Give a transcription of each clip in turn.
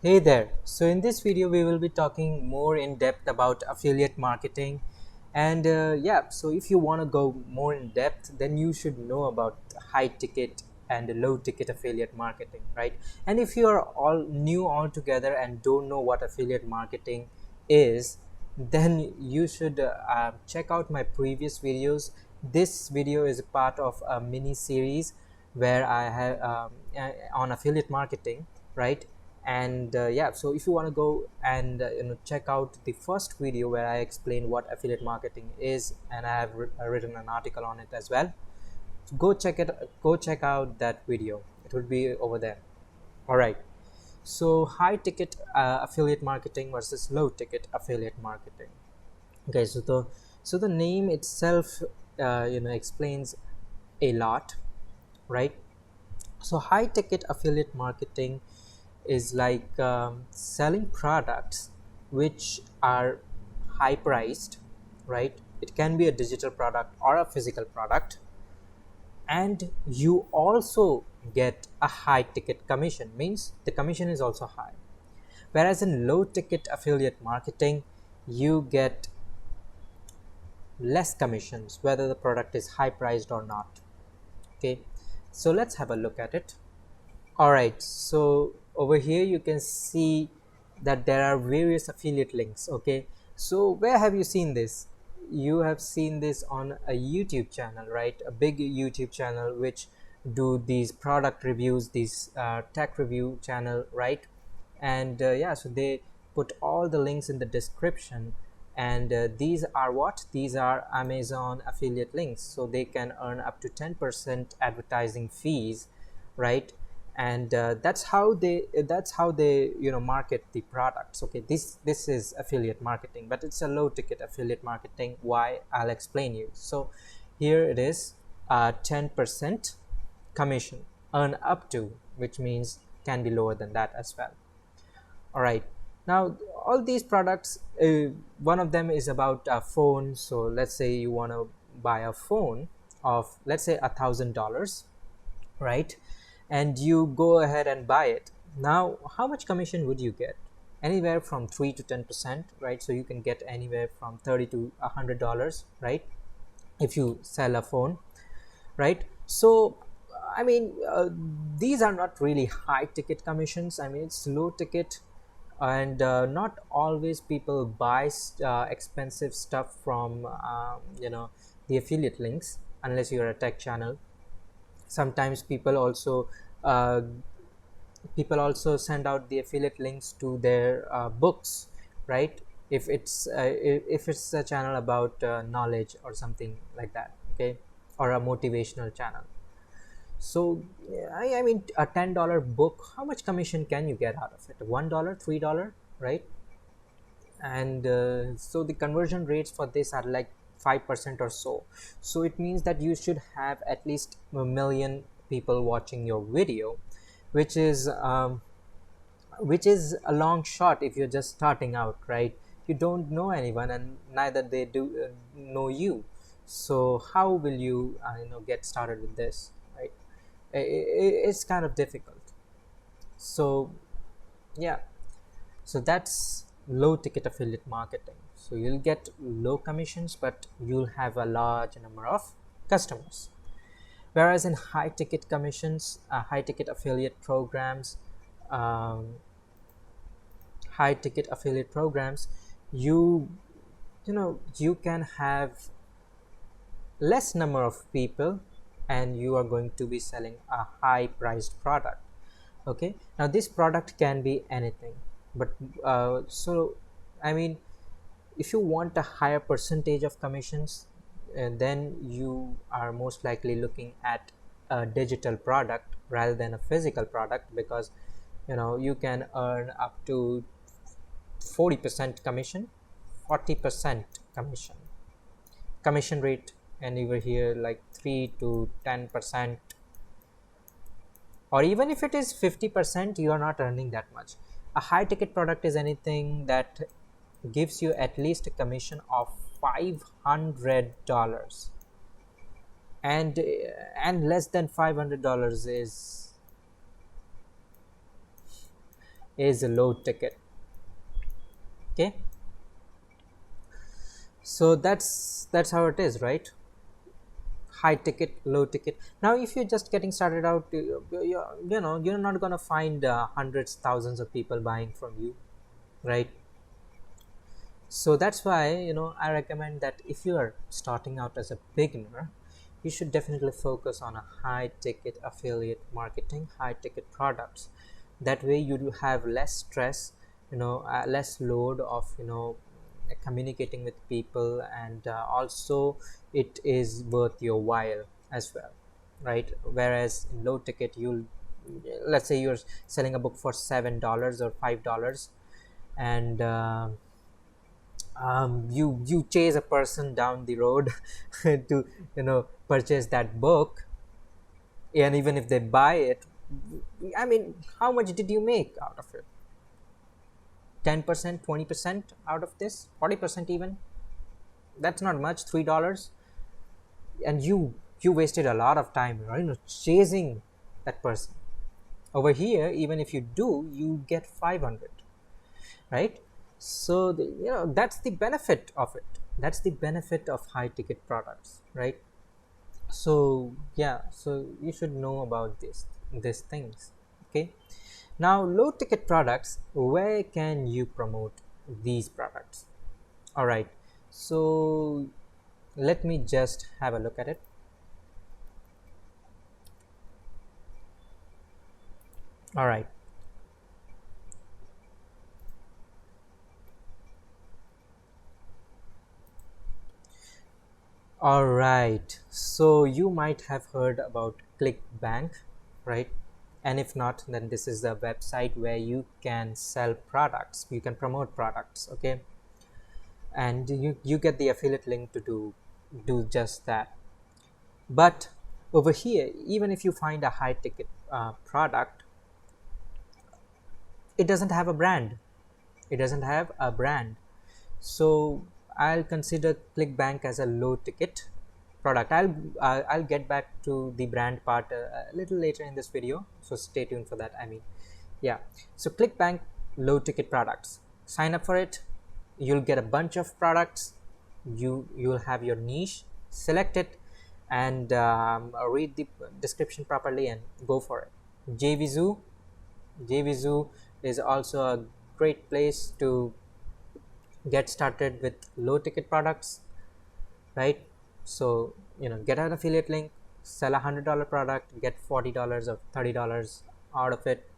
Hey there. So in this video we will be talking more in depth about affiliate marketing and so if you want to go more in depth then you should know about high ticket and low ticket affiliate marketing, right? And if you are all new altogether and don't know what affiliate marketing is, then you should check out my previous videos. This video is a part of a mini series where I have on affiliate marketing, right? And so if you want to go and check out the first video where I explain what affiliate marketing is, and I have written an article on it as well, so go check out that video. It will be over there. All right. So high ticket affiliate marketing versus low ticket affiliate marketing. Okay, so the name itself explains a lot, right? So high ticket affiliate marketing is like selling products which are high priced, right? It can be a digital product or a physical product, and you also get a high ticket commission, means the commission is also high. Whereas in low ticket affiliate marketing, you get less commissions whether the product is high priced or not. Okay, so let's have a look at it. All right, so over here you can see that there are various affiliate links. Okay, so where have you seen this? You have seen this on a YouTube channel, right? A big YouTube channel which do these product reviews, these tech review channel, right? And so they put all the links in the description, and these are what? These are Amazon affiliate links, so they can earn up to 10% advertising fees, right? And that's how they market the products. Okay, this is affiliate marketing, but it's a low ticket affiliate marketing. Why? I'll explain you. So here it is, 10% commission, earn up to, which means can be lower than that as well. All right, now all these products, one of them is about a phone. So let's say you want to buy a phone of, let's say, $1,000, right? And you go ahead and buy it. Now how much commission would you get? Anywhere from 3 to 10%, right? So you can get anywhere from 30 to $100, right? If you sell a phone, right? So I mean, these are not really high ticket commissions. I mean, it's low ticket, and not always people buy expensive stuff from the affiliate links, unless you're a tech channel. Sometimes uh, people also send out the affiliate links to their books, right? If it's a channel about knowledge or something like that, okay, or a motivational channel. So I mean, a $10 book, how much commission can you get out of it? $1, $3, right? And so the conversion rates for this are like 5% or so. So it means that you should have at least a million people watching your video, which is a long shot if you're just starting out, right? You don't know anyone, and neither they do know you. So how will you get started with this, right? It's kind of difficult. So yeah, so that's low ticket affiliate marketing. So you'll get low commissions, but you'll have a large number of customers. Whereas in high ticket commissions, high ticket affiliate programs, um, high ticket affiliate programs, you you can have less number of people, and you are going to be selling a high priced product. Okay, now this product can be anything, but so I mean, if you want a higher percentage of commissions, then you are most likely looking at a digital product rather than a physical product, because you can earn up to 40% commission, 40% commission rate, and over here like 3 to 10%, or even if it is 50%, you are not earning that much. A high ticket product is anything that gives you at least a commission of $500, and less than $500 is is a low ticket. Okay, so that's how it is, right? High ticket, low ticket. Now if you're just getting started out, you're not gonna find hundreds, thousands of people buying from you, right? So that's why, I recommend that if you are starting out as a beginner, you should definitely focus on a high ticket affiliate marketing, high ticket products. That way you do have less stress, less load of, communicating with people, and also it is worth your while as well, right? Whereas in low ticket, let's say you're selling a book for $7 or $5, and you chase a person down the road to purchase that book, and even if they buy it, I mean, how much did you make out of it? 10%, 20% out of this, 40% even. That's not much, $3. And you wasted a lot of time, chasing that person. Over here, even if you do, you get 500, right? So that's the benefit of it. That's the benefit of high ticket products, right? So yeah, so you should know about these things. Okay, now low ticket products, where can you promote these products? All right, so let me just have a look at it. All right, all right, so you might have heard about ClickBank, right? And if not, then this is the website where you can sell products, you can promote products. Okay, and you get the affiliate link to do just that. But over here, even if you find a high ticket product, it doesn't have a brand. It doesn't have a brand. So I'll consider ClickBank as a low ticket product. I'll get back to the brand part a little later in this video, so stay tuned for that. I mean, yeah. So ClickBank, low ticket products. Sign up for it. You'll get a bunch of products. You'll have your niche. Select it, and read the description properly and go for it. JVZoo. JVZoo is also a great place to get started with low ticket products, right? So get an affiliate link, sell $100 product, get $40 or $30 out of it.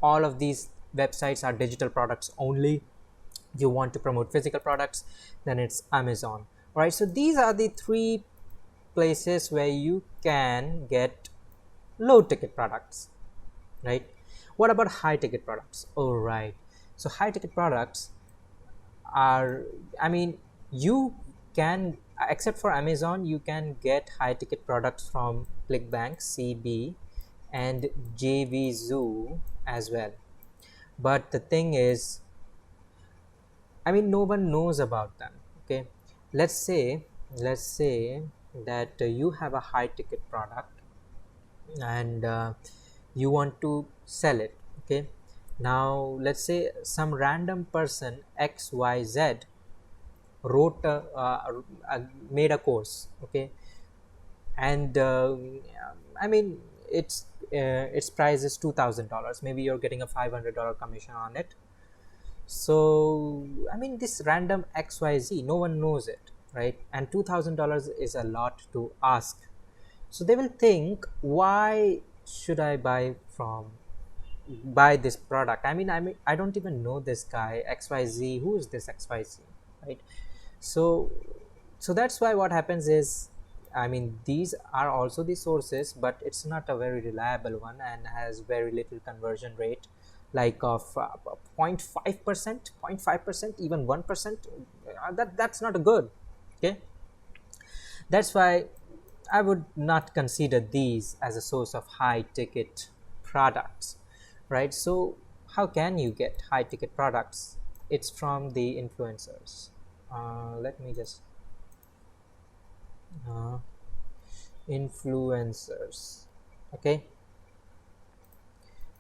All of these websites are digital products only. You want to promote physical products, then it's Amazon. All right, so these are the three places where you can get low ticket products, right? What about high ticket products? All right, so high ticket products are, I mean, you can, except for Amazon, you can get high ticket products from ClickBank, CB, and JVZoo as well. But the thing is, I mean, no one knows about them. Okay, let's say that you have a high ticket product, and you want to sell it. Okay, now let's say some random person XYZ wrote made a course. Okay, and I mean, its price is $2,000. Maybe you're getting a $500 commission on it. So I mean, this random XYZ, no one knows it, right? And $2,000 is a lot to ask. So they will think, why should I buy this product? I mean, I don't even know this guy XYZ. Who is this XYZ, right? So that's why what happens is, I mean, these are also the sources, but it's not a very reliable one and has very little conversion rate, like of 0.5%, 0.5%, even 1%. That's not good. Okay, that's why I would not consider these as a source of high ticket products, right? So how can you get high ticket products? It's from the influencers. Let me just uh, influencers. Okay,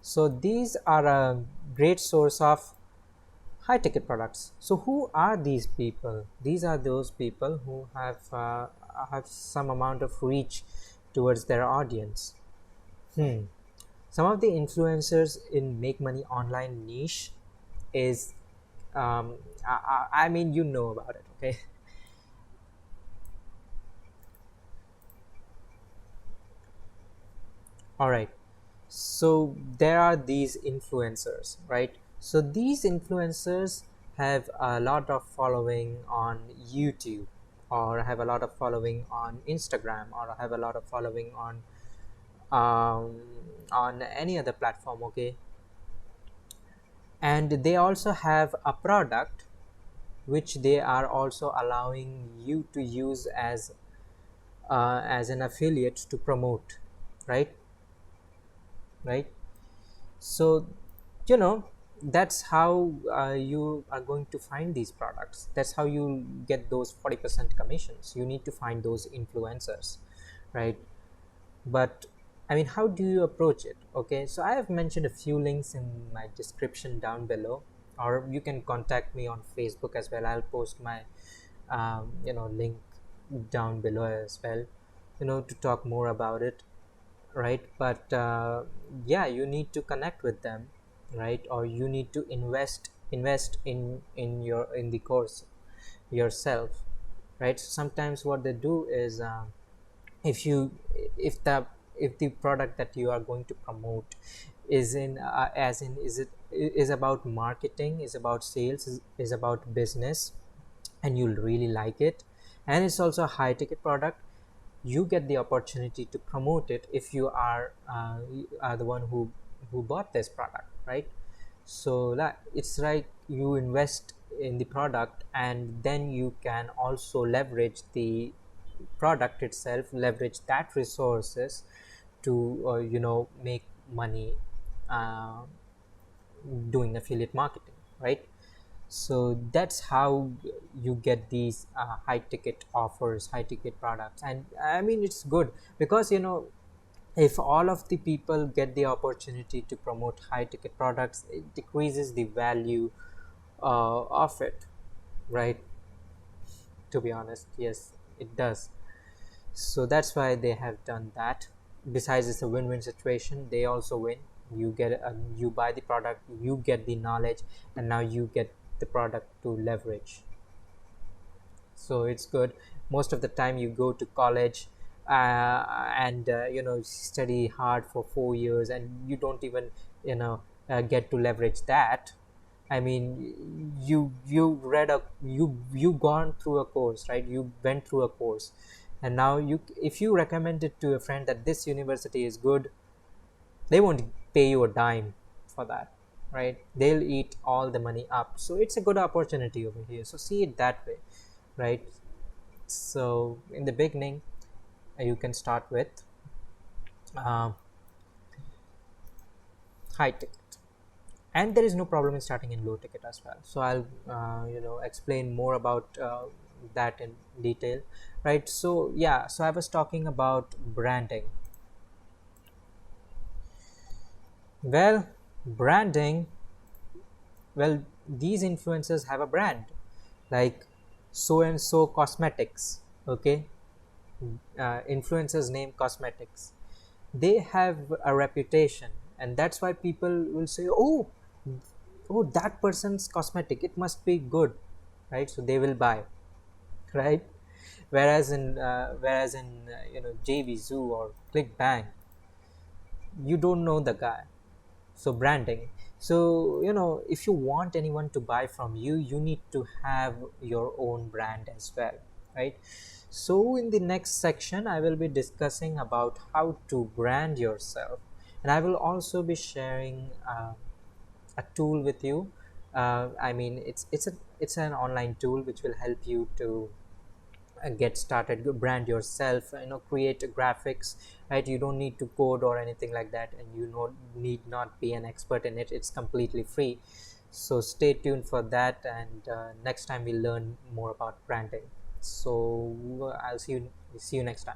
So these are a great source of high ticket products. So who are these people? These are those people who have some amount of reach towards their audience. Some of the influencers in make money online niche is I mean, you know about it, okay? All right. So there are these influencers, right? So these influencers have a lot of following on YouTube, or have a lot of following on Instagram, or have a lot of following um, on any other platform, okay? And they also have a product which they are also allowing you to use as an affiliate to promote, right? Right. So you know, that's how you are going to find these products. That's how you get those 40% commissions. You need to find those influencers, right? But I mean, how do you approach it? Okay, so I have mentioned a few links in my description down below, or you can contact me on Facebook as well. I'll post my link down below as well, to talk more about it, right? But yeah, you need to connect with them, right? Or you need to invest in the course yourself, right? So sometimes what they do is, if you if the if the product that you are going to promote is in as in is it is about marketing, is about sales, is about business, and you'll really like it, and it's also a high ticket product, you get the opportunity to promote it if you are the one who bought this product, right? So that it's right, you invest in the product, and then you can also leverage the product itself, leverage that resources to make money uh, doing affiliate marketing, right? So that's how you get these high ticket offers, high ticket products. And I mean, it's good because if all of the people get the opportunity to promote high ticket products, it decreases the value of it, right? To be honest, yes, it does. So that's why they have done that. Besides, it's a win-win situation. They also win. You get you buy the product, you get the knowledge, and now you get the product to leverage. So it's good. Most of the time you go to college and study hard for 4 years, and you don't even get to leverage that. I mean, you read a you gone through a course, right? You went through a course, and now you if you recommend it to a friend that this university is good, they won't pay you a dime for that, right? They'll eat all the money up. So it's a good opportunity over here. So see it that way, right? So in the beginning, you can start with uh, high ticket, and there is no problem in starting in low ticket as well. So I'll explain more about that in detail, right? So yeah, so I was talking about branding. Well, branding, well, these influencers have a brand, like so and so cosmetics, okay? Influencers name cosmetics, they have a reputation, and that's why people will say, oh, that person's cosmetic, it must be good, right? So they will buy, right? Whereas in JV Zoo or ClickBank, you don't know the guy. So branding, so if you want anyone to buy from you, you need to have your own brand as well, right? So in the next section, I will be discussing about how to brand yourself, and I will also be sharing a tool with you. I mean, it's an online tool which will help you to get started, brand yourself, create graphics, right? You don't need to code or anything like that, and need not be an expert in it. It's completely free. So stay tuned for that, and next time we'll learn more about branding. So I'll see you next time.